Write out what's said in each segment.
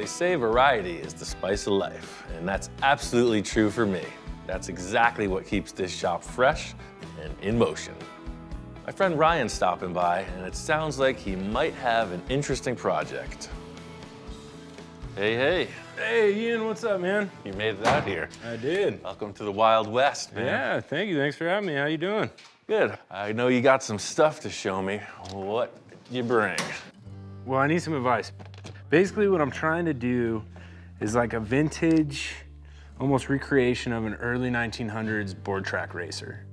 They say variety is the spice of life, and that's absolutely true for me. That's exactly what keeps this shop fresh and in motion. My friend Ryan's stopping by, and it sounds like he might have an interesting project. Hey, hey. Hey, Ian, what's up, man? You made it out here. I did. Welcome to the Wild West, man. Yeah, thank you. Thanks for having me. How you doing? Good. I know you got some stuff to show me. What did you bring? Well, I need some advice. Basically, what I'm trying to do is like a vintage, almost recreation of an early 1900s board track racer.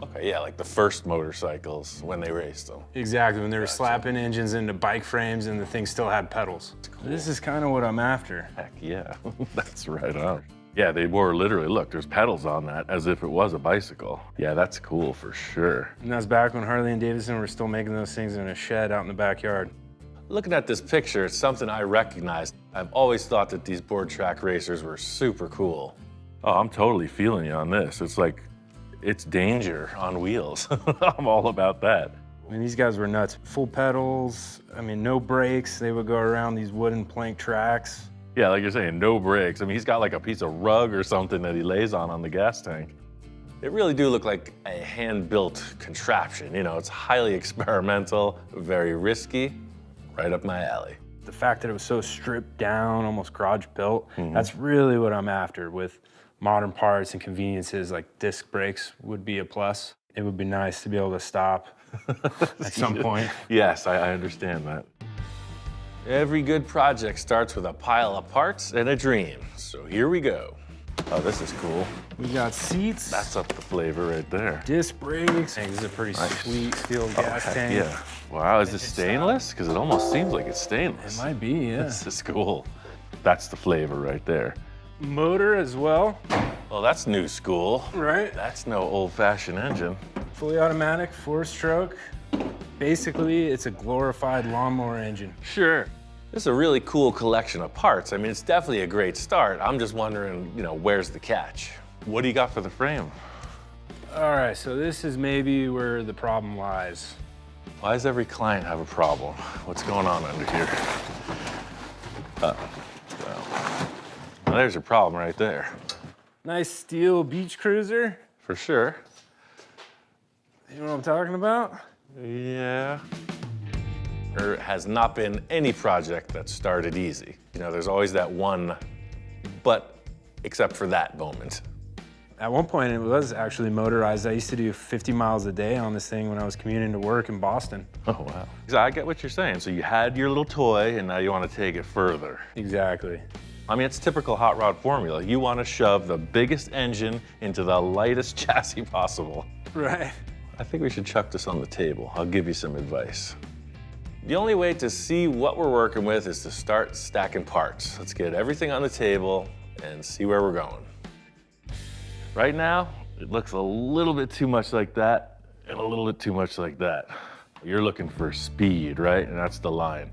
Okay, yeah, like the first motorcycles when they raced them. Exactly, when they were slapping engines into bike frames and the thing still had pedals. Cool. This is kind of what I'm after. Heck yeah, that's right on. Yeah, they were literally, look, there's pedals on that as if it was a bicycle. Yeah, that's cool for sure. And that's back when Harley and Davidson were still making those things in a shed out in the backyard. Looking at this picture, it's something I recognized. I've always thought that these board track racers were super cool. Oh, I'm totally feeling you on this. It's like, it's danger on wheels. I'm all about that. I mean, these guys were nuts. Full pedals, I mean, no brakes. They would go around these wooden plank tracks. Yeah, like you're saying, no brakes. I mean, he's got like a piece of rug or something that he lays on the gas tank. They really do look like a hand-built contraption. You know, it's highly experimental, very risky, right up my alley. The fact that it was so stripped down, almost garage built, that's really what I'm after with modern parts and conveniences. Like disc brakes would be a plus. It would be nice to be able to stop at some point. Yes, I understand that. Every good project starts with a pile of parts and a dream. So here we go. Oh, this is cool. We got seats. That's up the flavor right there. Disc brakes. This is a pretty sweet steel gas tank. Yeah. Wow, is this stainless? Because it almost seems like it's stainless. It might be, yeah. This is cool. That's the flavor right there. Motor as well. Well, that's new school. Right. That's no old-fashioned engine. Fully automatic, 4-stroke. Basically, it's a glorified lawnmower engine. Sure. This is a really cool collection of parts. I mean, it's definitely a great start. I'm just wondering, you know, where's the catch? What do you got for the frame? All right, so this is maybe where the problem lies. Why does every client have a problem? What's going on under here? Well, there's your problem right there. Nice steel beach cruiser. For sure. You know what I'm talking about? Yeah. There has not been any project that started easy. You know, there's always that one, but except for that moment. At one point, it was actually motorized. I used to do 50 miles a day on this thing when I was commuting to work in Boston. Oh, wow. I get what you're saying. So you had your little toy, and now you want to take it further. Exactly. I mean, it's typical hot rod formula. You want to shove the biggest engine into the lightest chassis possible. Right. I think we should chuck this on the table. I'll give you some advice. The only way to see what we're working with is to start stacking parts. Let's get everything on the table and see where we're going. Right now, it looks a little bit too much like that and a little bit too much like that. You're looking for speed, right? And that's the line.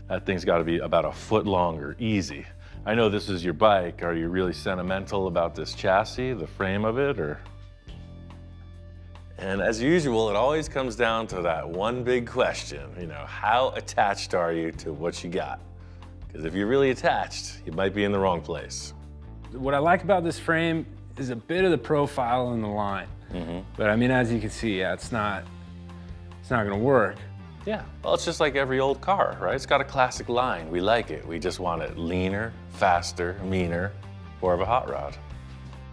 That thing's got to be about a foot longer, easy. I know this is your bike. Are you really sentimental about this chassis, the frame of it, or? And as usual, it always comes down to that one big question, you know, how attached are you to what you got? Because if you're really attached, you might be in the wrong place. What I like about this frame is a bit of the profile in the line. But I mean, as you can see, yeah, it's not gonna work. Yeah, well, it's just like every old car, right? It's got a classic line. We like it. We just want it leaner, faster, meaner, more of a hot rod.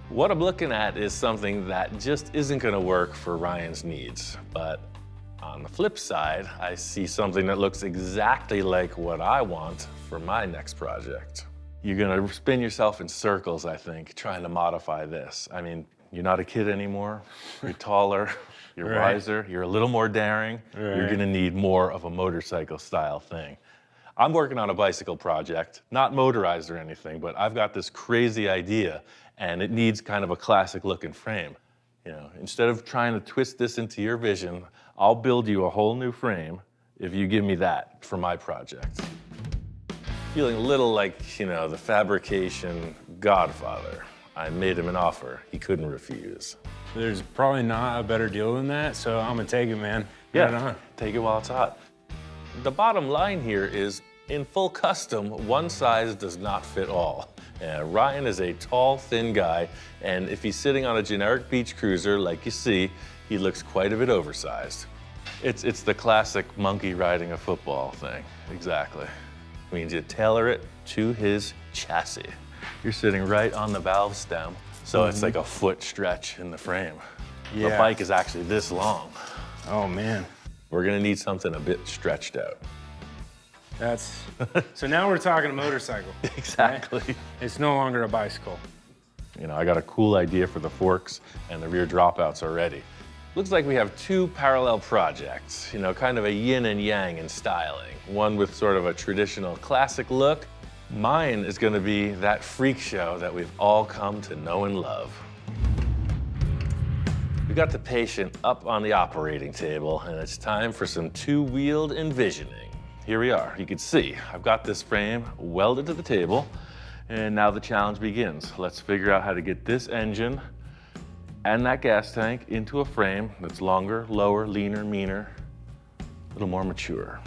What I'm looking at is something that just isn't gonna work for Ryan's needs. But on the flip side, I see something that looks exactly like what I want for my next project. You're gonna spin yourself in circles, I think, trying to modify this. I mean, you're not a kid anymore. You're taller, you're wiser, you're a little more daring. You're gonna need more of a motorcycle style thing. I'm working on a bicycle project, not motorized or anything, but I've got this crazy idea and it needs kind of a classic looking frame. You know, instead of trying to twist this into your vision, I'll build you a whole new frame if you give me that for my project. Feeling a little like, you know, the Fabrication godfather. I made him an offer he couldn't refuse. There's probably not a better deal than that, so I'm gonna take it, man. Yeah, take it while it's hot. The bottom line here is In full custom, one size does not fit all. And Ryan is a tall, thin guy, and if he's sitting on a generic beach cruiser like you see, he looks quite a bit oversized. It's the classic monkey riding a football thing, exactly. It means you tailor it to his chassis. You're sitting right on the valve stem, so it's like a foot stretch in the frame. Yeah. The bike is actually this long. Oh man. We're gonna need something a bit stretched out. That's, so now we're talking a motorcycle. Exactly. Right? It's no longer a bicycle. You know, I got a cool idea for the forks and the rear dropouts already. Looks like we have two parallel projects, you know, kind of a yin and yang in styling. One with sort of a traditional classic look. Mine is gonna be that freak show that we've all come to know and love. We got the patient up on the operating table, and it's time for some two-wheeled envisioning. Here we are. You can see I've got this frame welded to the table, and now the challenge begins. Let's figure out how to get this engine and that gas tank into a frame that's longer, lower, leaner, meaner, a little more mature.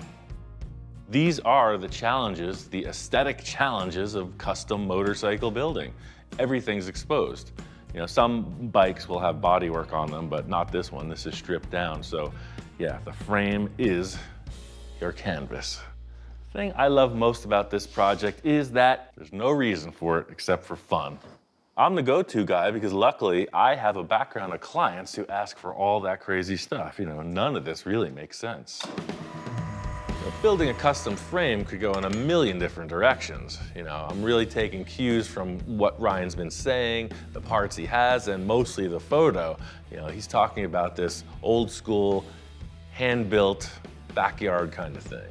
These are the challenges, the aesthetic challenges of custom motorcycle building. Everything's exposed. You know, some bikes will have bodywork on them, but not this one. This is stripped down. So yeah, the frame is your canvas. The thing I love most about this project is that there's no reason for it except for fun. I'm the go-to guy because luckily I have a background of clients who ask for all that crazy stuff. You know, none of this really makes sense. Building a custom frame could go in a million different directions. You know, I'm really taking cues from what Ryan's been saying, the parts he has, and mostly the photo. You know, he's talking about this old school, hand-built, backyard kind of thing.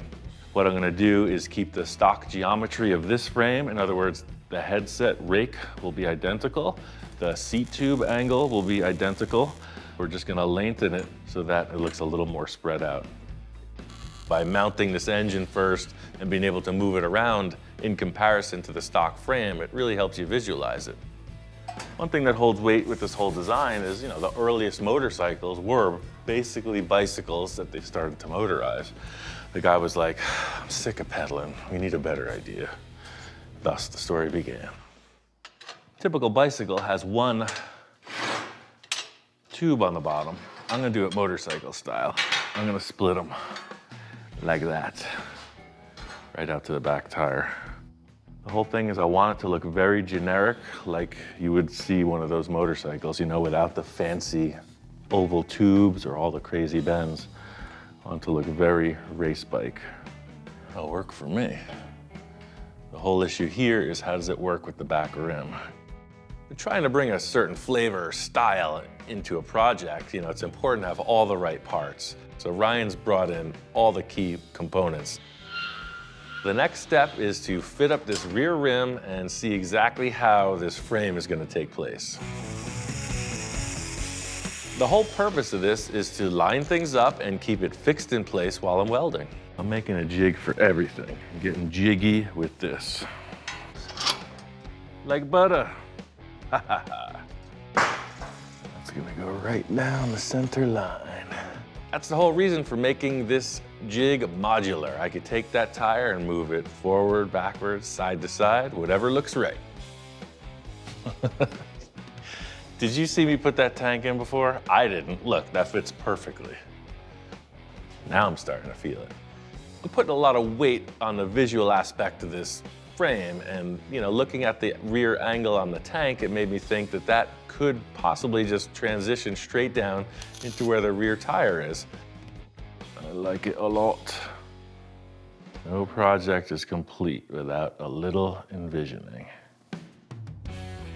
What I'm gonna do is keep the stock geometry of this frame. In other words, the headset rake will be identical. The seat tube angle will be identical. We're just gonna lengthen it so that it looks a little more spread out. By mounting this engine first and being able to move it around in comparison to the stock frame, it really helps you visualize it. One thing that holds weight with this whole design is, you know, the earliest motorcycles were basically bicycles that they started to motorize. The guy was like, I'm sick of pedaling. We need a better idea. Thus, the story began. Typical bicycle has one tube on the bottom. I'm gonna do it motorcycle style. I'm gonna split them like that, right out to the back tire. The whole thing is I want it to look very generic, like you would see one of those motorcycles, you know, without the fancy oval tubes or all the crazy bends. I want it to look very race bike. That'll work for me. The whole issue here is how does it work with the back rim? We're trying to bring a certain flavor or style into a project. You know, it's important to have all the right parts. So Ryan's brought in all the key components. The next step is to fit up this rear rim and see exactly how this frame is going to take place. The whole purpose of this is to line things up and keep it fixed in place while I'm welding. I'm making a jig for everything. I'm getting jiggy with this. Like butter. That's gonna go right down the center line. That's the whole reason for making this jig modular. I could take that tire and move it forward, backwards, side to side, whatever looks right. Did you see me put that tank in before? I didn't. Look, that fits perfectly. Now I'm starting to feel it. I'm putting a lot of weight on the visual aspect of this frame, and you know, looking at the rear angle on the tank, it made me think that that could possibly just transition straight down into where the rear tire is. I like it a lot. No project is complete without a little envisioning.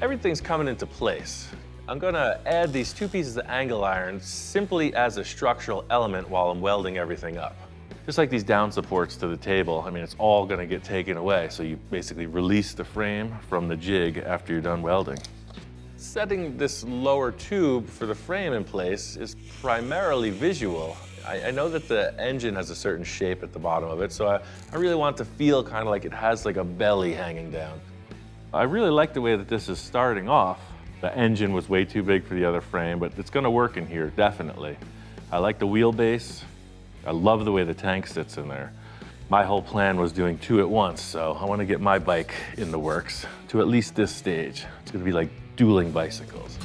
Everything's coming into place. I'm gonna add these two pieces of angle iron simply as a structural element while I'm welding everything up. Just like these down supports to the table, I mean, it's all gonna get taken away, so you basically release the frame from the jig after you're done welding. Setting this lower tube for the frame in place is primarily visual. I know that the engine has a certain shape at the bottom of it, so I really want it to feel kind of like it has like a belly hanging down. I really like the way that this is starting off. The engine was way too big for the other frame, but it's gonna work in here, definitely. I like the wheelbase. I love the way the tank sits in there. My whole plan was doing 2 at once, so I want to get my bike in the works to at least this stage. It's going to be like dueling bicycles.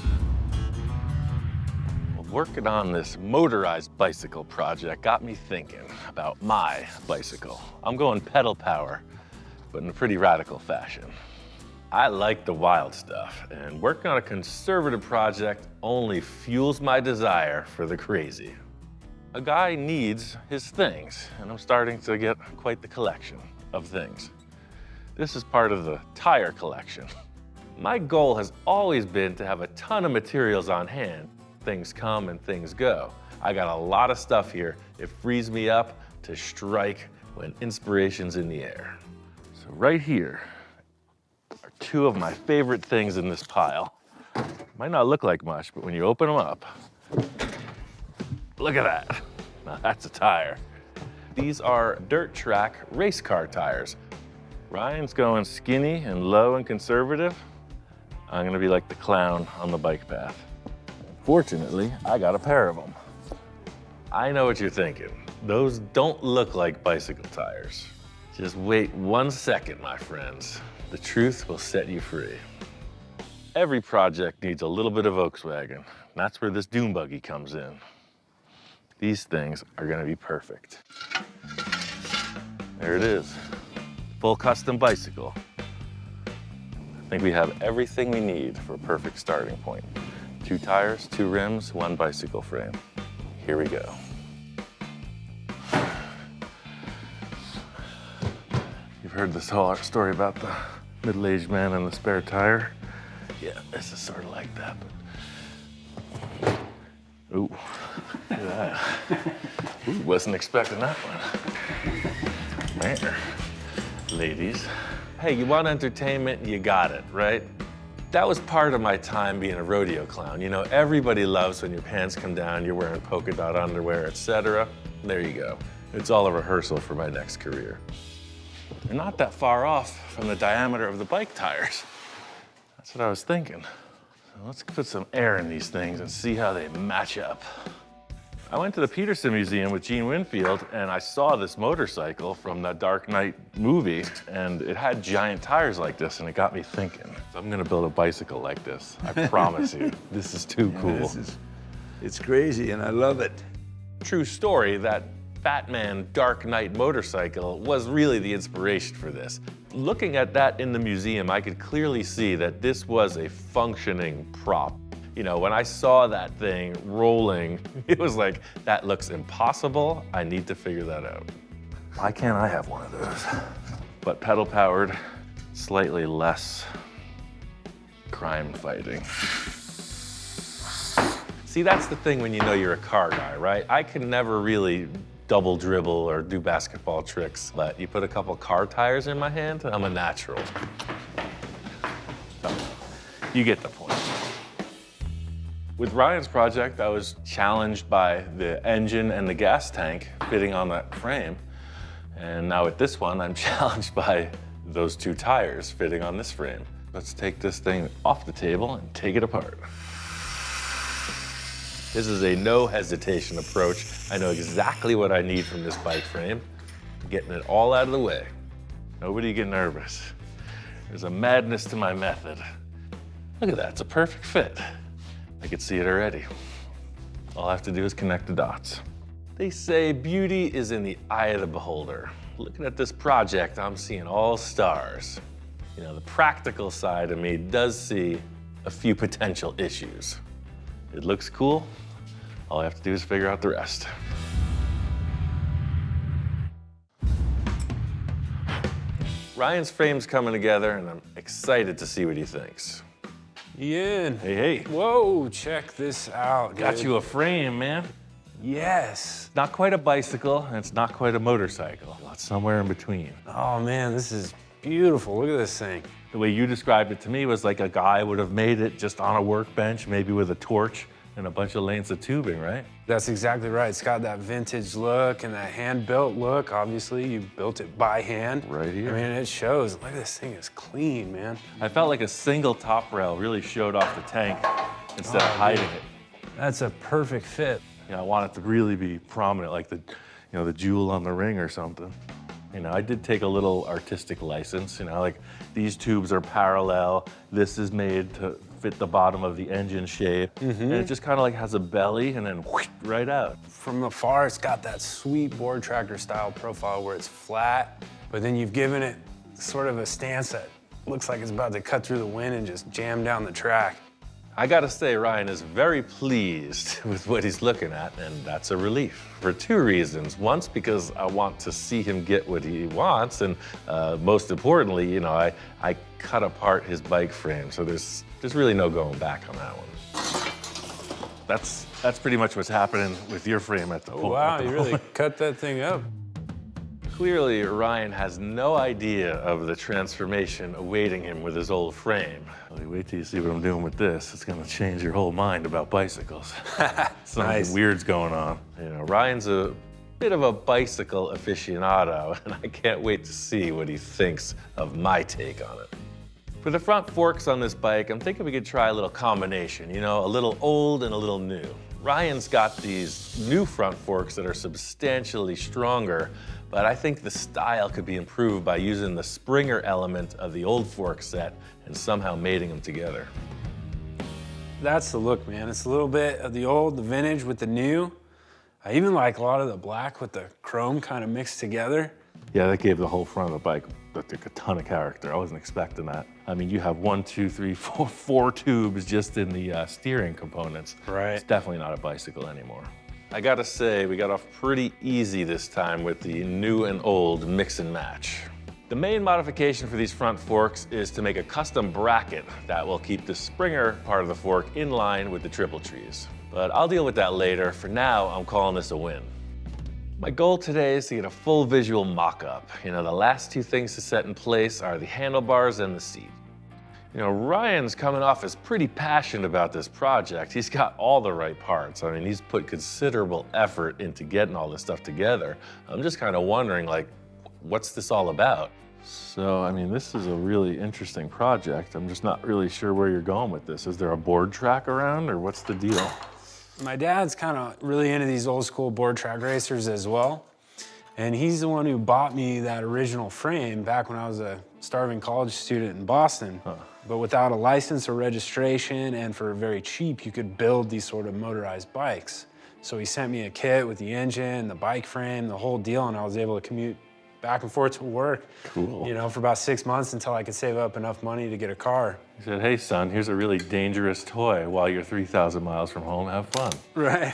Well, working on this motorized bicycle project got me thinking about my bicycle. I'm going pedal power, but in a pretty radical fashion. I like the wild stuff, and working on a conservative project only fuels my desire for the crazy. A guy needs his things, and I'm starting to get quite the collection of things. This is part of the tire collection. My goal has always been to have a ton of materials on hand. Things come and things go. I got a lot of stuff here. It frees me up to strike when inspiration's in the air. So right here are 2 of my favorite things in this pile. Might not look like much, but when you open them up, look at that. Now that's a tire. These are dirt track race car tires. Ryan's going skinny and low and conservative. I'm gonna be like the clown on the bike path. Fortunately, I got a pair of them. I know what you're thinking. Those don't look like bicycle tires. Just wait 1 second, my friends. The truth will set you free. Every project needs a little bit of Volkswagen. That's where this dune buggy comes in. These things are gonna be perfect. There it is, full custom bicycle. I think we have everything we need for a perfect starting point. 2 tires, 2 rims, 1 bicycle frame. Here we go. You've heard this whole story about the middle-aged man and the spare tire. Yeah, this is sort of like that, but... Ooh, look at that. Ooh, wasn't expecting that one. Man, ladies. Hey, you want entertainment, you got it, right? That was part of my time being a rodeo clown. You know, everybody loves when your pants come down, you're wearing polka dot underwear, etc. There you go. It's all a rehearsal for my next career. They're not that far off from the diameter of the bike tires. That's what I was thinking. So let's put some air in these things and see how they match up. I went to the Peterson Museum with Gene Winfield and I saw this motorcycle from the Dark Knight movie and it had giant tires like this and it got me thinking, I'm gonna build a bicycle like this. I promise you, this is too cool. It's crazy and I love it. True story, that Batman Dark Knight motorcycle was really the inspiration for this. Looking at that in the museum, I could clearly see that this was a functioning prop. You know, when I saw that thing rolling, it was like, that looks impossible. I need to figure that out. Why can't I have one of those? But pedal powered, slightly less crime fighting. See, that's the thing when you know you're a car guy, right? I can never really double dribble or do basketball tricks, but you put a couple car tires in my hand, I'm a natural. So, you get the point. With Ryan's project, I was challenged by the engine and the gas tank fitting on that frame. And now with this one, I'm challenged by those 2 tires fitting on this frame. Let's take this thing off the table and take it apart. This is a no hesitation approach. I know exactly what I need from this bike frame. Getting it all out of the way. Nobody get nervous. There's a madness to my method. Look at that, it's a perfect fit. I could see it already. All I have to do is connect the dots. They say beauty is in the eye of the beholder. Looking at this project, I'm seeing all stars. You know, the practical side of me does see a few potential issues. It looks cool. All I have to do is figure out the rest. Ryan's frame's coming together, and I'm excited to see what he thinks. Ian. Hey, hey. Whoa, check this out. Got dude. you a frame, man. Yes. Not quite a bicycle, and it's not quite a motorcycle. It's somewhere in between. Oh man, this is beautiful. Look at this thing. The way you described it to me was like a guy would have made it just on a workbench, maybe with a torch and a bunch of lengths of tubing, right? That's exactly right. It's got that vintage look and that hand-built look. Obviously, you built it by hand. Right here. I mean, it shows. Look, this thing is clean, man. I felt like a single top rail really showed off the tank instead of hiding it. That's a perfect fit. You know, I want it to really be prominent, like the, the jewel on the ring or something. You know, I did take a little artistic license, you know, like these tubes are parallel. This is made to fit the bottom of the engine shape. And it just kind of like has a belly and then whoosh, right out. From afar, it's got that sweet board tractor style profile where it's flat, but then you've given it sort of a stance that looks like it's about to cut through the wind and just jam down the track. I gotta say, Ryan is very pleased with what he's looking at, and that's a relief for two reasons. Once, because I want to see him get what he wants, and most importantly, you know, I cut apart his bike frame, so there's really no going back on that one. That's pretty much what's happening with your frame at the moment. Wow, you really cut that thing up. Clearly, Ryan has no idea of the transformation awaiting him with his old frame. Well, wait till you see what I'm doing with this. It's gonna change your whole mind about bicycles. Something Nice. weird's going on. You know, Ryan's a bit of a bicycle aficionado, and I can't wait to see what he thinks of my take on it. For the front forks on this bike, I'm thinking we could try a little combination, you know, a little old and a little new. Ryan's got these new front forks that are substantially stronger, but I think the style could be improved by using the Springer element of the old fork set and somehow mating them together. That's the look, man. It's a little bit of the old, the vintage with the new. I even like a lot of the black with the chrome kind of mixed together. Yeah, that gave the whole front of the bike a ton of character. I wasn't expecting that. I mean, you have 1, 2, 3, 4 tubes just in the steering components. Right. It's definitely not a bicycle anymore. I gotta say, we got off pretty easy this time with the new and old mix and match. The main modification for these front forks is to make a custom bracket that will keep the Springer part of the fork in line with the triple trees. But I'll deal with that later. For now, I'm calling this a win. My goal today is to get a full visual mock-up. You know, the last two things to set in place are the handlebars and the seat. You know, Ryan's coming off as pretty passionate about this project. He's got all the right parts. I mean, he's put considerable effort into getting all this stuff together. I'm just kind of wondering, like, what's this all about? So, I mean, this is a really interesting project. I'm just not really sure where you're going with this. Is there a board track around, or what's the deal? My dad's kind of really into these old school board track racers as well. And he's the one who bought me that original frame back when I was a starving college student in Boston. But without a license or registration, and for very cheap, you could build these sort of motorized bikes. So he sent me a kit with the engine, the bike frame, the whole deal, and I was able to commute back and forth to work, Cool. you know, for about 6 months until I could save up enough money to get a car. He said, hey, son, here's a really dangerous toy. While you're 3,000 miles from home, have fun. Right.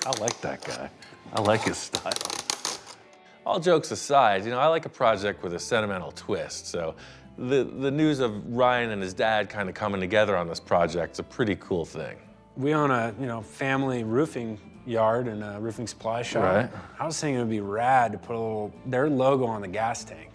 I like that guy. I like his style. All jokes aside, you know, I like a project with a sentimental twist. So the news of Ryan and his dad kind of coming together on this project is a pretty cool thing. We own a, you know, family roofing yard and a roofing supply shop. Right. I was thinking it would be rad to put their logo on the gas tank.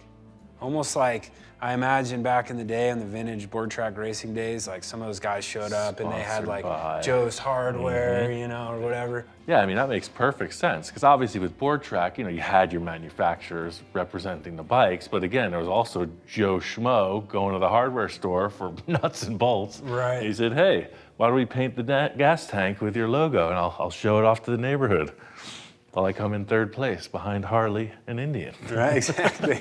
Almost like I imagine back in the day on the vintage board track racing days, like some of those guys showed up and they had Sponsored like by. Joe's Hardware, you know, or whatever. Yeah, I mean, that makes perfect sense. Because obviously with board track, you know, you had your manufacturers representing the bikes. But again, there was also Joe Schmo going to the hardware store for nuts and bolts. Right. And he said, hey, why don't we paint the gas tank with your logo and I'll show it off to the neighborhood while I come in third place behind Harley and Indian. Right, exactly.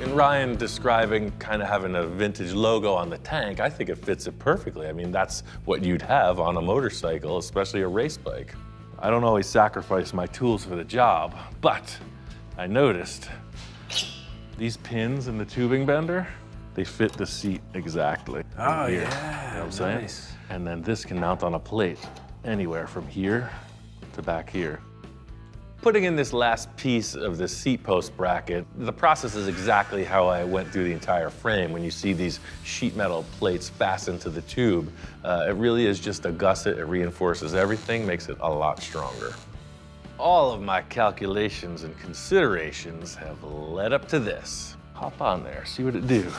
And Ryan describing kind of having a vintage logo on the tank, I think it fits it perfectly. I mean, that's what you'd have on a motorcycle, especially a race bike. I don't always sacrifice my tools for the job, but I noticed these pins in the tubing bender, they fit the seat exactly. Oh, Here. yeah, You know what I'm saying? nice. And then this can mount on a plate anywhere from here to back here. Putting in this last piece of the seat post bracket, the process is exactly how I went through the entire frame. When you see these sheet metal plates fastened to the tube, it really is just a gusset. It reinforces everything, makes it a lot stronger. All of my calculations and considerations have led up to this. Hop on there, see what it do.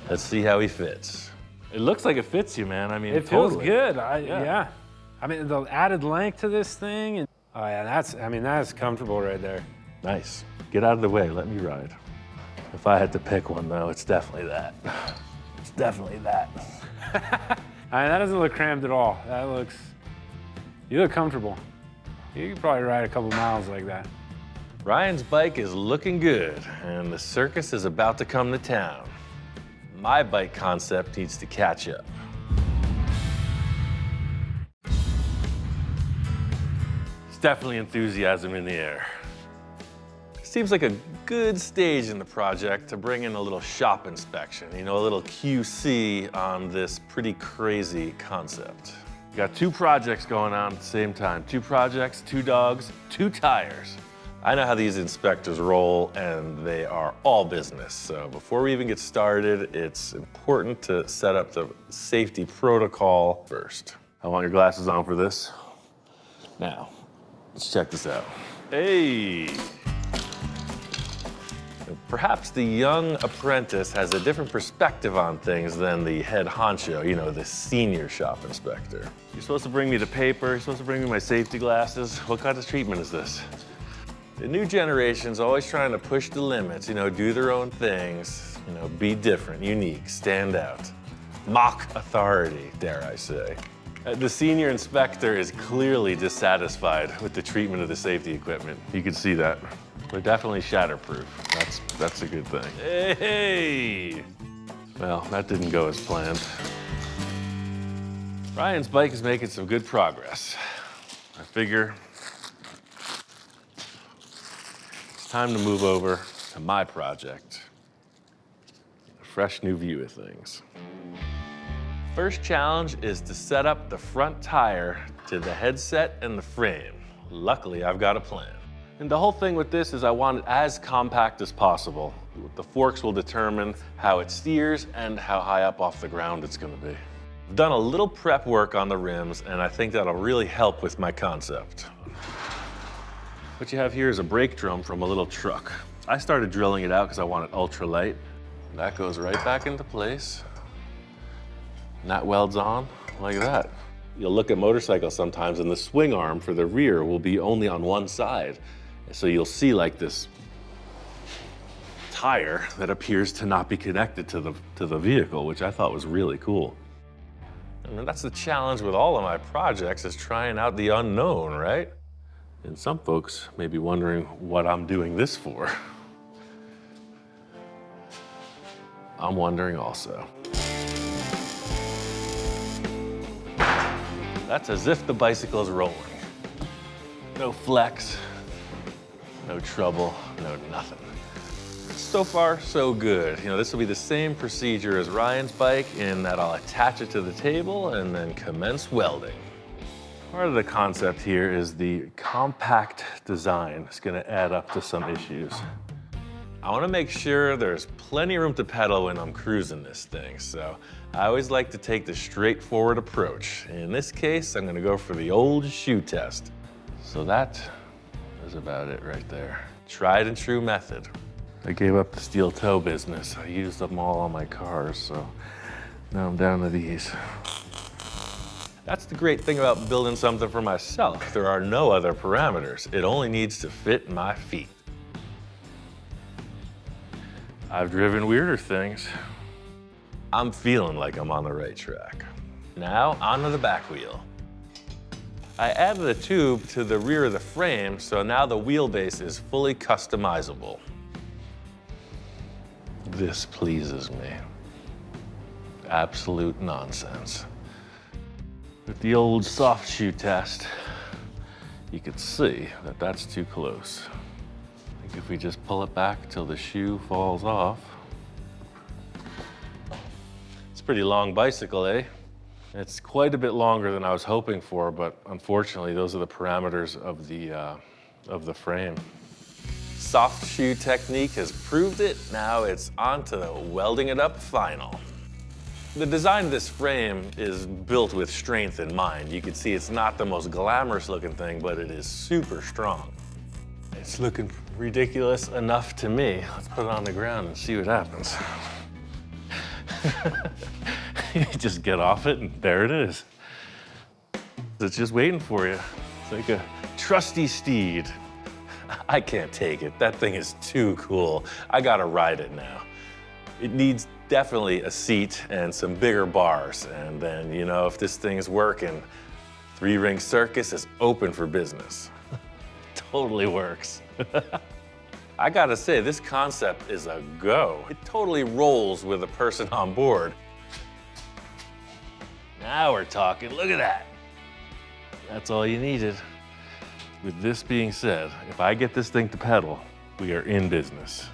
Let's see how he fits. It looks like it fits you, man. I mean, It feels totally. good. Yeah. I mean, the added length to this thing. And, oh, yeah, that's comfortable right there. Nice. Get out of the way, let me ride. If I had to pick one though, it's definitely that. It's definitely that. I mean, that doesn't look cramped at all. You look comfortable. You could probably ride a couple miles like that. Ryan's bike is looking good, and the circus is about to come to town. My bike concept needs to catch up. There's definitely enthusiasm in the air. Seems like a good stage in the project to bring in a little shop inspection, you know, a little QC on this pretty crazy concept. Got 2 projects going on at the same time. 2 projects, 2 dogs, 2 tires. I know how these inspectors roll, and they are all business. So before we even get started, it's important to set up the safety protocol first. I want your glasses on for this. Now, let's check this out. Hey! Perhaps the young apprentice has a different perspective on things than the head honcho, you know, the senior shop inspector. You're supposed to bring me the paper, you're supposed to bring me my safety glasses. What kind of treatment is this? The new generation's always trying to push the limits, you know, do their own things, you know, be different, unique, stand out. Mock authority, dare I say. The senior inspector is clearly dissatisfied with the treatment of the safety equipment. You can see that. They're definitely shatterproof. That's a good thing. Hey! Well, that didn't go as planned. Ryan's bike is making some good progress. I figure it's time to move over to my project. A fresh new view of things. First challenge is to set up the front tire to the headset and the frame. Luckily, I've got a plan. And the whole thing with this is I want it as compact as possible. The forks will determine how it steers and how high up off the ground it's gonna be. I've done a little prep work on the rims, and I think that'll really help with my concept. What you have here is a brake drum from a little truck. I started drilling it out because I want it ultra light. That goes right back into place. And that welds on like that. You'll look at motorcycles sometimes, and the swing arm for the rear will be only on one side. So you'll see like this tire that appears to not be connected to the vehicle, which I thought was really cool. I mean, that's the challenge with all of my projects, is trying out the unknown, right? And some folks may be wondering what I'm doing this for. I'm wondering also. That's as if the bicycle is rolling. No flex, no trouble, no nothing. So far, so good. You know, this will be the same procedure as Ryan's bike in that I'll attach it to the table and then commence welding. Part of the concept here is the compact design. It's gonna add up to some issues. I wanna make sure there's plenty of room to pedal when I'm cruising this thing, so I always like to take the straightforward approach. In this case, I'm gonna go for the old shoe test. So that is about it right there. Tried and true method. I gave up the steel toe business. I used them all on my cars, so now I'm down to these. That's the great thing about building something for myself. There are no other parameters. It only needs to fit my feet. I've driven weirder things. I'm feeling like I'm on the right track. Now, onto the back wheel. I added a tube to the rear of the frame, so now the wheelbase is fully customizable. This pleases me. Absolute nonsense. With the old soft shoe test, you could see that that's too close. I think if we just pull it back till the shoe falls off. It's a pretty long bicycle, eh? It's quite a bit longer than I was hoping for, but unfortunately, those are the parameters of the frame. Soft shoe technique has proved it. Now it's on to the welding it up final. The design of this frame is built with strength in mind. You can see it's not the most glamorous looking thing, but it is super strong. It's looking ridiculous enough to me. Let's put it on the ground and see what happens. You just get off it and there it is. It's just waiting for you. It's like a trusty steed. I can't take it. That thing is too cool. I gotta ride it now. It needs definitely a seat and some bigger bars. And then, you know, if this thing's working, 3-ring circus is open for business. totally works. I gotta say, this concept is a go. It totally rolls with a person on board. Now we're talking, look at that. That's all you needed. With this being said, if I get this thing to pedal, we are in business.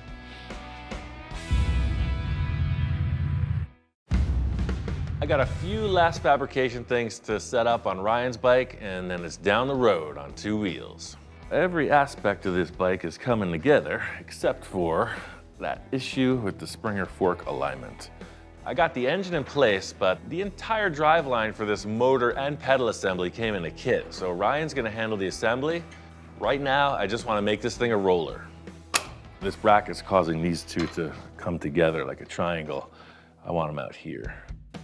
I got a few last fabrication things to set up on Ryan's bike, and then it's down the road on 2 wheels. Every aspect of this bike is coming together, except for that issue with the Springer fork alignment. I got the engine in place, but the entire driveline for this motor and pedal assembly came in a kit, so Ryan's gonna handle the assembly. Right now, I just wanna make this thing a roller. This bracket's causing these two to come together like a triangle. I want them out here.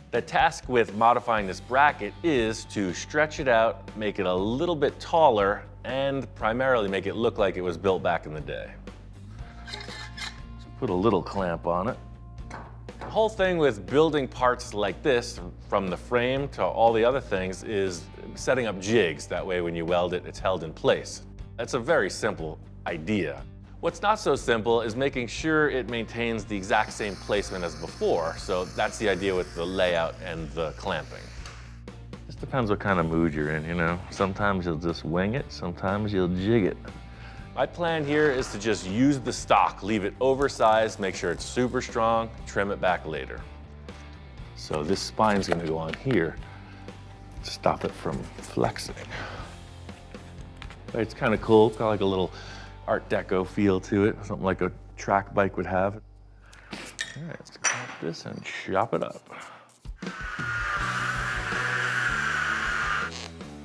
The task with modifying this bracket is to stretch it out, make it a little bit taller, and primarily make it look like it was built back in the day. So put a little clamp on it. The whole thing with building parts like this, from the frame to all the other things, is setting up jigs. That way when you weld it, it's held in place. That's a very simple idea. What's not so simple is making sure it maintains the exact same placement as before. So that's the idea with the layout and the clamping. Just depends what kind of mood you're in, you know? Sometimes you'll just wing it, sometimes you'll jig it. My plan here is to just use the stock, leave it oversized, make sure it's super strong, trim it back later. So this spine's gonna go on here to stop it from flexing. It's kind of cool, got like a little Art Deco feel to it, something like a track bike would have. All right, let's clamp this and chop it up.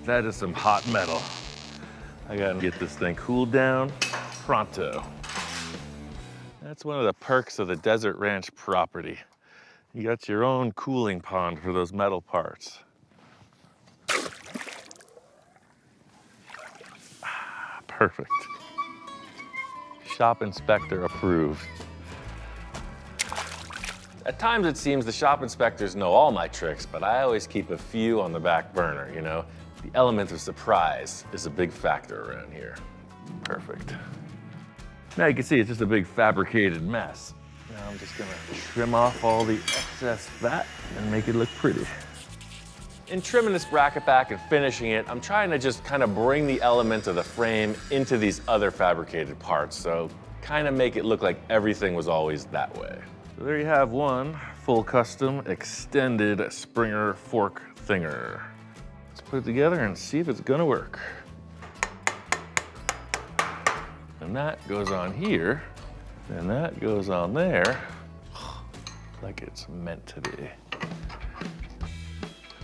That is some hot metal. I gotta get this thing cooled down pronto. That's one of the perks of the Desert Ranch property. You got your own cooling pond for those metal parts. Perfect. Shop inspector approved. At times it seems the shop inspectors know all my tricks, but I always keep a few on the back burner, you know? The element of surprise is a big factor around here. Perfect. Now you can see it's just a big fabricated mess. Now I'm just gonna trim off all the excess fat and make it look pretty. In trimming this bracket back and finishing it, I'm trying to just kind of bring the element of the frame into these other fabricated parts, so kind of make it look like everything was always that way. So there you have one full custom extended Springer fork thinger. Let's put it together and see if it's gonna work. And that goes on here, and that goes on there, like it's meant to be.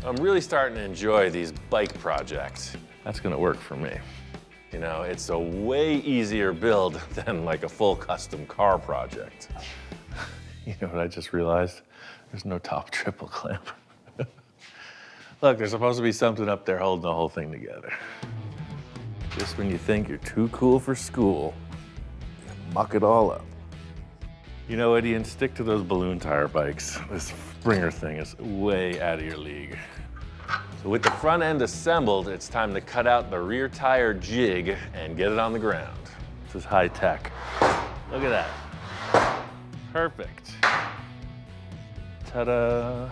I'm really starting to enjoy these bike projects. That's gonna work for me. You know, it's a way easier build than like a full custom car project. You know what I just realized? There's no top triple clamp. Look, there's supposed to be something up there holding the whole thing together. Just when you think you're too cool for school, you muck it all up. You know, Ian, stick to those balloon tire bikes. This Springer thing is way out of your league. So with the front end assembled, it's time to cut out the rear tire jig and get it on the ground. This is high tech. Look at that. Perfect. Ta-da.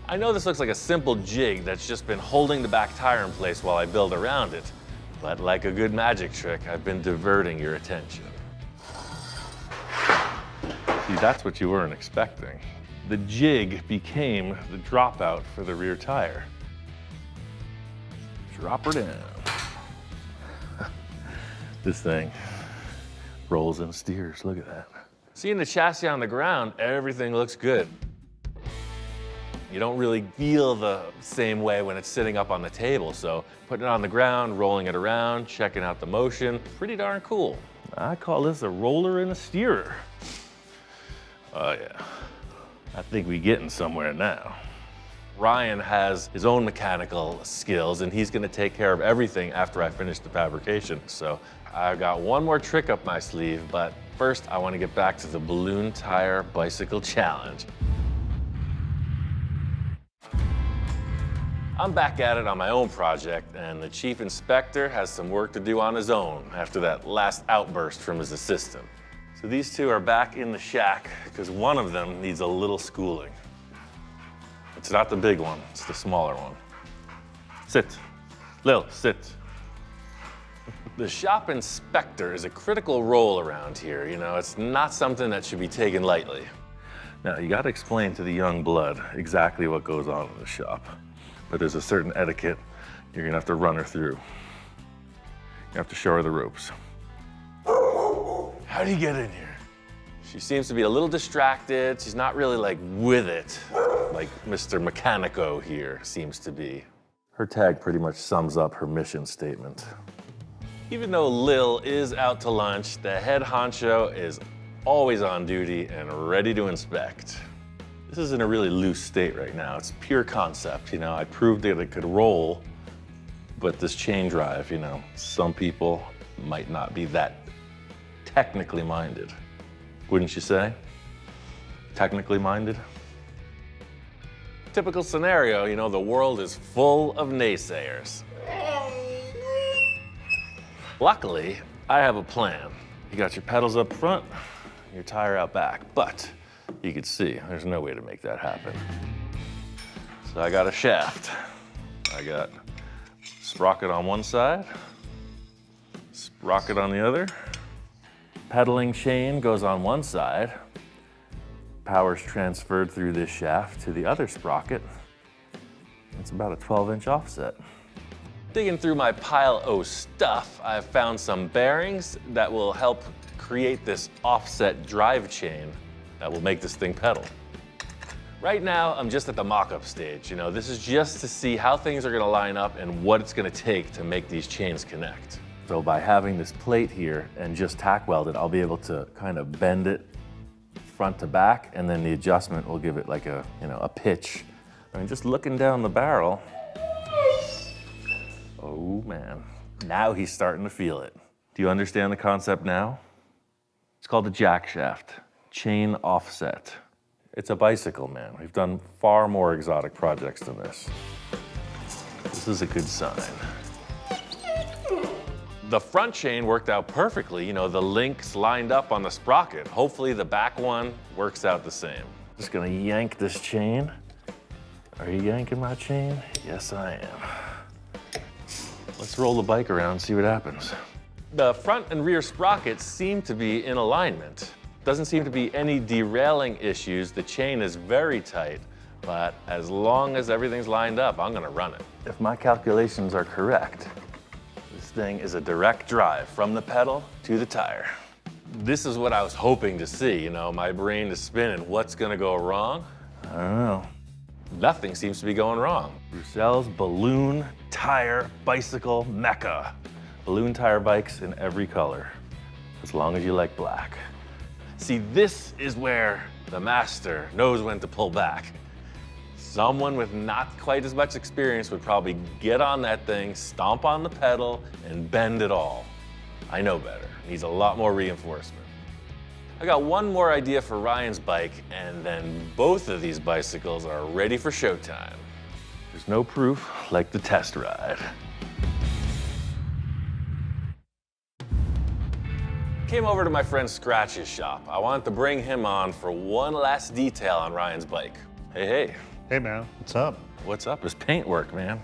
I know this looks like a simple jig that's just been holding the back tire in place while I build around it, but like a good magic trick, I've been diverting your attention. See, that's what you weren't expecting. The jig became the dropout for the rear tire. Drop her down. This thing rolls and steers, look at that. Seeing the chassis on the ground, everything looks good. You don't really feel the same way when it's sitting up on the table, so putting it on the ground, rolling it around, checking out the motion, pretty darn cool. I call this a roller and a steerer. Oh yeah, I think we're getting somewhere now. Ryan has his own mechanical skills and he's gonna take care of everything after I finish the fabrication. So I've got one more trick up my sleeve, but first I wanna get back to the balloon tire bicycle challenge. I'm back at it on my own project, and the chief inspector has some work to do on his own after that last outburst from his assistant. So these two are back in the shack because one of them needs a little schooling. It's not the big one, it's the smaller one. Sit. Lil, sit. The shop inspector is a critical role around here, you know, it's not something that should be taken lightly. Now, you gotta explain to the young blood exactly what goes on in the shop. But there's a certain etiquette you're gonna have to run her through. You have to show her the ropes. How do you get in here? She seems to be a little distracted. She's not really like with it, like Mr. Mechanico here seems to be. Her tag pretty much sums up her mission statement. Even though Lil is out to lunch, the head honcho is always on duty and ready to inspect. This is in a really loose state right now. It's pure concept, you know. I proved that it could roll, but this chain drive, you know, some people might not be that technically minded. Wouldn't you say? Technically minded? Typical scenario, you know, the world is full of naysayers. Luckily, I have a plan. You got your pedals up front, your tire out back, but you can see there's no way to make that happen. So I got a shaft. I got sprocket on one side, sprocket on the other. Pedaling chain goes on one side. Power's transferred through this shaft to the other sprocket. It's about a 12-inch offset. Digging through my pile of stuff, I've found some bearings that will help create this offset drive chain that will make this thing pedal. Right now, I'm just at the mock-up stage. You know, this is just to see how things are gonna line up and what it's gonna take to make these chains connect. So by having this plate here and just tack weld it, I'll be able to kind of bend it front to back, and then the adjustment will give it like a, you know, a pitch. I mean, just looking down the barrel, oh man, now he's starting to feel it. Do you understand the concept now? It's called a jack shaft. Chain offset. It's a bicycle, man. We've done far more exotic projects than this. This is a good sign. The front chain worked out perfectly. You know, the links lined up on the sprocket. Hopefully the back one works out the same. Just gonna yank this chain. Are you yanking my chain? Yes, I am. Let's roll the bike around and see what happens. The front and rear sprockets seem to be in alignment. Doesn't seem to be any derailing issues. The chain is very tight, but as long as everything's lined up, I'm gonna run it. If my calculations are correct, this thing is a direct drive from the pedal to the tire. This is what I was hoping to see, you know, my brain is spinning. What's gonna go wrong? I don't know. Nothing seems to be going wrong. Roussell's balloon tire bicycle mecca. Balloon tire bikes in every color, as long as you like black. See, this is where the master knows when to pull back. Someone with not quite as much experience would probably get on that thing, stomp on the pedal, and bend it all. I know better. Needs a lot more reinforcement. I got one more idea for Ryan's bike, and then both of these bicycles are ready for showtime. There's no proof like the test ride. Came over to my friend Scratch's shop. I wanted to bring him on for one last detail on Ryan's bike. Hey. Hey man, what's up? What's up? It's paint work, man.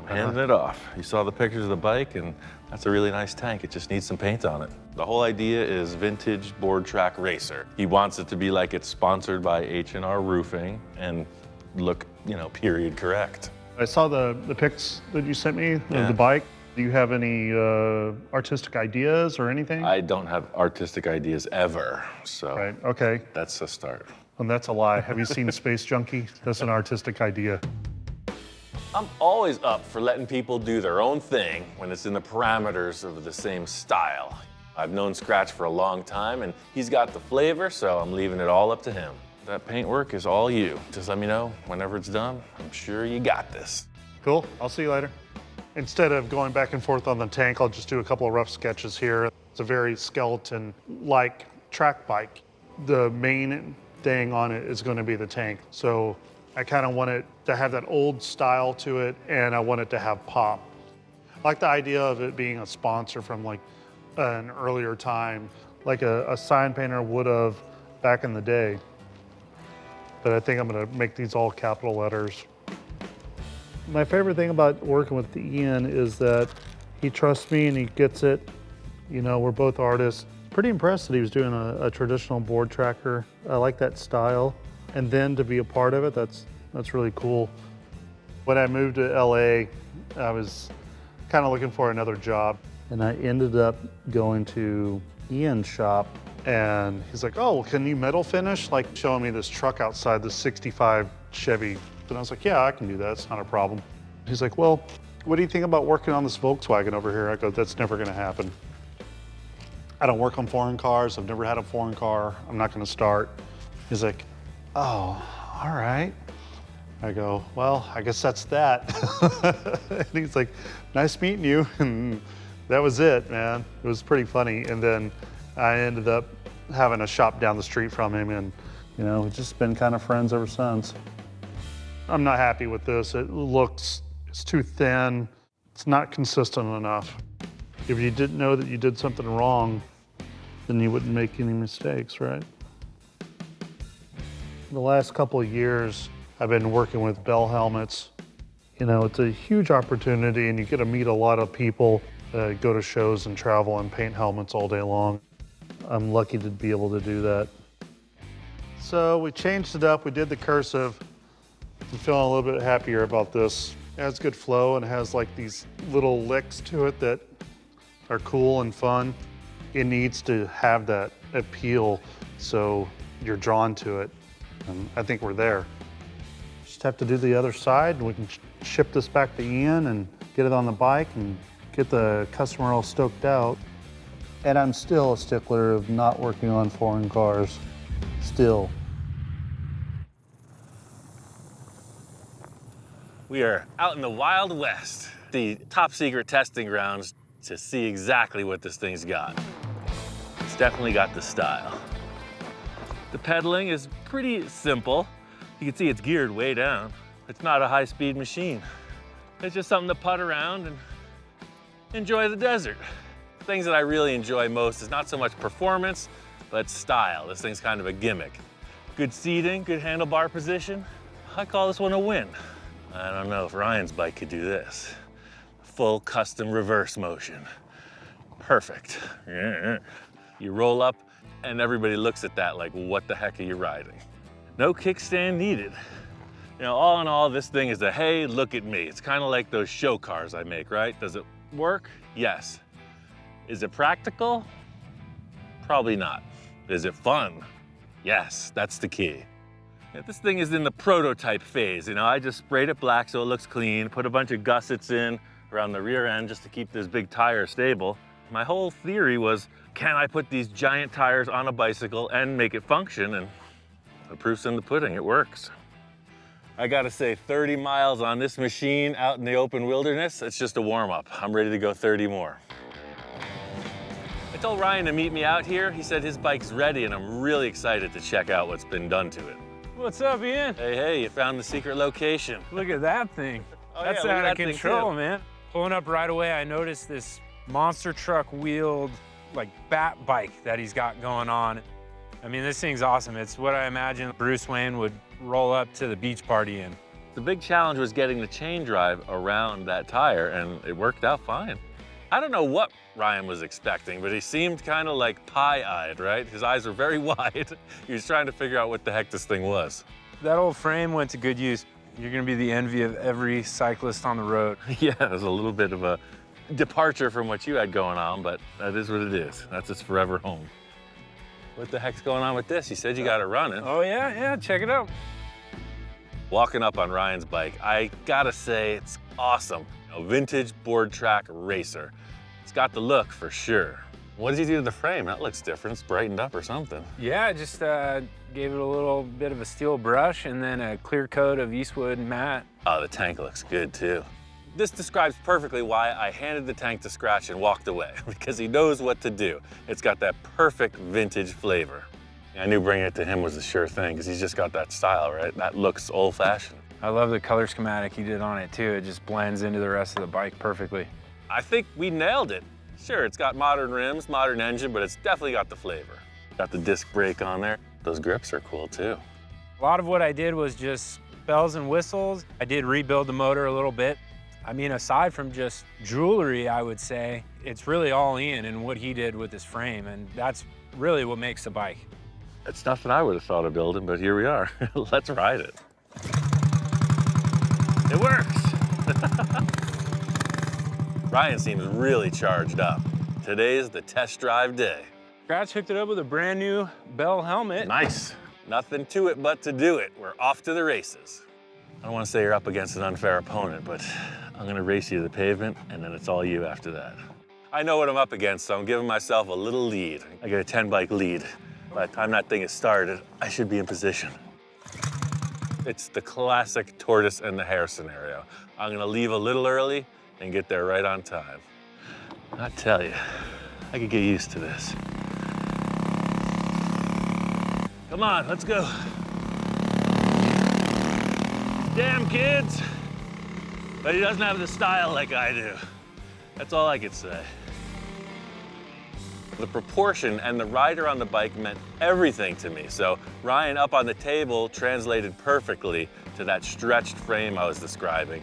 I'm handing it off. You saw the pictures of the bike, and that's a really nice tank. It just needs some paint on it. The whole idea is vintage board track racer. He wants it to be like it's sponsored by H&R Roofing and look, you know, period correct. I saw the pics that you sent me of Yeah. the bike. Do you have any artistic ideas or anything? I don't have artistic ideas ever, so Right, okay. that's a start. And that's a lie. Have you seen Space Junkie? That's an artistic idea. I'm always up for letting people do their own thing when it's in the parameters of the same style. I've known Scratch for a long time, and he's got the flavor, so I'm leaving it all up to him. That paint work is all you. Just let me know whenever it's done. I'm sure you got this. Cool, I'll see you later. Instead of going back and forth on the tank, I'll just do a couple of rough sketches here. It's a very skeleton-like track bike. The main thing on it is going to be the tank. So I kind of want it to have that old style to it, and I want it to have pop. I like the idea of it being a sponsor from like an earlier time, like a sign painter would have back in the day. But I think I'm gonna make these all capital letters. My favorite thing about working with Ian is that he trusts me and he gets it. You know, we're both artists. Pretty impressed that he was doing a traditional board tracker. I like that style. And then to be a part of it, that's really cool. When I moved to LA, I was kind of looking for another job. And I ended up going to Ian's shop, and he's like, oh, well, can you metal finish? Like showing me this truck outside, this 65 Chevy. And I was like, yeah, I can do that, it's not a problem. He's like, well, what do you think about working on this Volkswagen over here? I go, that's never gonna happen. I don't work on foreign cars, I've never had a foreign car, I'm not gonna start. He's like, oh, all right. I go, well, I guess that's that. And he's like, nice meeting you. And that was it, man. It was pretty funny. And then I ended up having a shop down the street from him, and you know, we've just been kind of friends ever since. I'm not happy with this. It's too thin. It's not consistent enough. If you didn't know that you did something wrong, then you wouldn't make any mistakes, right? The last couple of years, I've been working with Bell helmets. You know, it's a huge opportunity, and you get to meet a lot of people, go to shows and travel and paint helmets all day long. I'm lucky to be able to do that. So we changed it up. We did the cursive. I'm feeling a little bit happier about this. It has good flow and it has like these little licks to it that are cool and fun. It needs to have that appeal so you're drawn to it. And I think we're there. Just have to do the other side, and we can ship this back to Ian and get it on the bike and get the customer all stoked out. And I'm still a stickler of not working on foreign cars, still. We are out in the Wild West, the top secret testing grounds to see exactly what this thing's got. It's definitely got the style. The pedaling is pretty simple. You can see it's geared way down. It's not a high-speed machine. It's just something to putt around and enjoy the desert. The things that I really enjoy most is not so much performance, but style. This thing's kind of a gimmick. Good seating, good handlebar position. I call this one a win. I don't know if Ryan's bike could do this. Full custom reverse motion. Perfect. You roll up and everybody looks at that like, what the heck are you riding? No kickstand needed. You know, all in all, this thing is a, hey, look at me. It's kind of like those show cars I make, right? Does it work? Yes. Is it practical? Probably not. Is it fun? Yes, that's the key. Yeah, this thing is in the prototype phase. You know, I just sprayed it black so it looks clean, put a bunch of gussets in around the rear end just to keep this big tire stable. My whole theory was, can I put these giant tires on a bicycle and make it function? And the proof's in the pudding, it works. I gotta say, 30 miles on this machine out in the open wilderness, it's just a warm-up. I'm ready to go 30 more. I told Ryan to meet me out here. He said his bike's ready, and I'm really excited to check out what's been done to it. What's up, Ian? Hey, you found the secret location. Look at that thing. Oh, That's yeah, look at out of that thing, control, too. man. Pulling up right away, I noticed this monster truck wheeled, like, bat bike that he's got going on. I mean, this thing's awesome. It's what I imagine Bruce Wayne would roll up to the beach party in. The big challenge was getting the chain drive around that tire, and it worked out fine. I don't know what Ryan was expecting, but he seemed kind of like pie-eyed, right? His eyes were very wide. He was trying to figure out what the heck this thing was. That old frame went to good use. You're gonna be the envy of every cyclist on the road. Yeah, it was a little bit of a departure from what you had going on, but that is what it is. That's its forever home. What the heck's going on with this? You said you got it running. Oh yeah, check it out. Walking up on Ryan's bike, I gotta say it's awesome. A vintage board track racer. It's got the look for sure. What did you do to the frame? That looks different. It's brightened up or something. Yeah, just gave it a little bit of a steel brush and then a clear coat of Eastwood matte. Oh, the tank looks good too. This describes perfectly why I handed the tank to Scratch and walked away, because he knows what to do. It's got that perfect vintage flavor. I knew bringing it to him was a sure thing because he's just got that style, right? That looks old-fashioned. I love the color schematic he did on it too. It just blends into the rest of the bike perfectly. I think we nailed it. Sure, it's got modern rims, modern engine, but it's definitely got the flavor. Got the disc brake on there. Those grips are cool too. A lot of what I did was just bells and whistles. I did rebuild the motor a little bit. I mean, aside from just jewelry, I would say, it's really all Ian and what he did with his frame, and that's really what makes the bike. It's nothing I would have thought of building, but here we are. Let's ride it. It works. Ryan seems really charged up. Today's the test drive day. Scratch hooked it up with a brand new Bell helmet. Nice. Nothing to it but to do it. We're off to the races. I don't want to say you're up against an unfair opponent, but I'm going to race you to the pavement, and then it's all you after that. I know what I'm up against, so I'm giving myself a little lead. I get a 10-bike lead. By the time that thing is started, I should be in position. It's the classic tortoise and the hare scenario. I'm gonna leave a little early and get there right on time. I tell you, I could get used to this. Come on, let's go. Damn kids. But he doesn't have the style like I do. That's all I could say. The proportion and the rider on the bike meant everything to me. So Ryan up on the table translated perfectly to that stretched frame I was describing.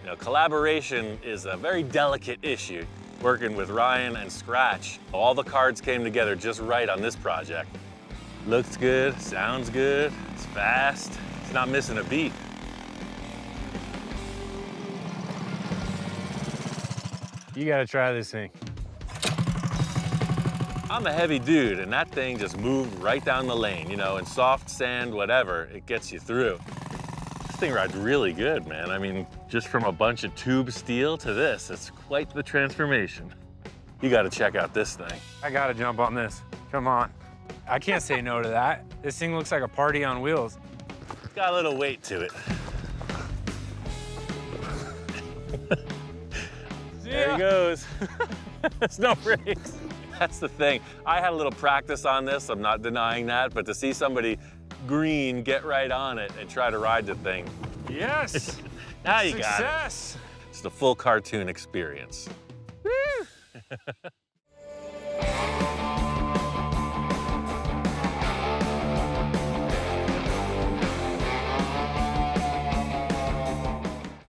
You know, collaboration is a very delicate issue. Working with Ryan and Scratch, all the cards came together just right on this project. Looks good, sounds good, it's fast, it's not missing a beat. You gotta try this thing. I'm a heavy dude, and that thing just moved right down the lane. You know, in soft sand, whatever, it gets you through. This thing rides really good, man. I mean, just from a bunch of tube steel to this, it's quite the transformation. You gotta check out this thing. I gotta jump on this. Come on. I can't say no to that. This thing looks like a party on wheels. It's got a little weight to it. There he goes. There's no brakes. That's the thing. I had a little practice on this, I'm not denying that, but to see somebody green get right on it and try to ride the thing. Yes! Now you got it. Success! It's the full cartoon experience. Woo!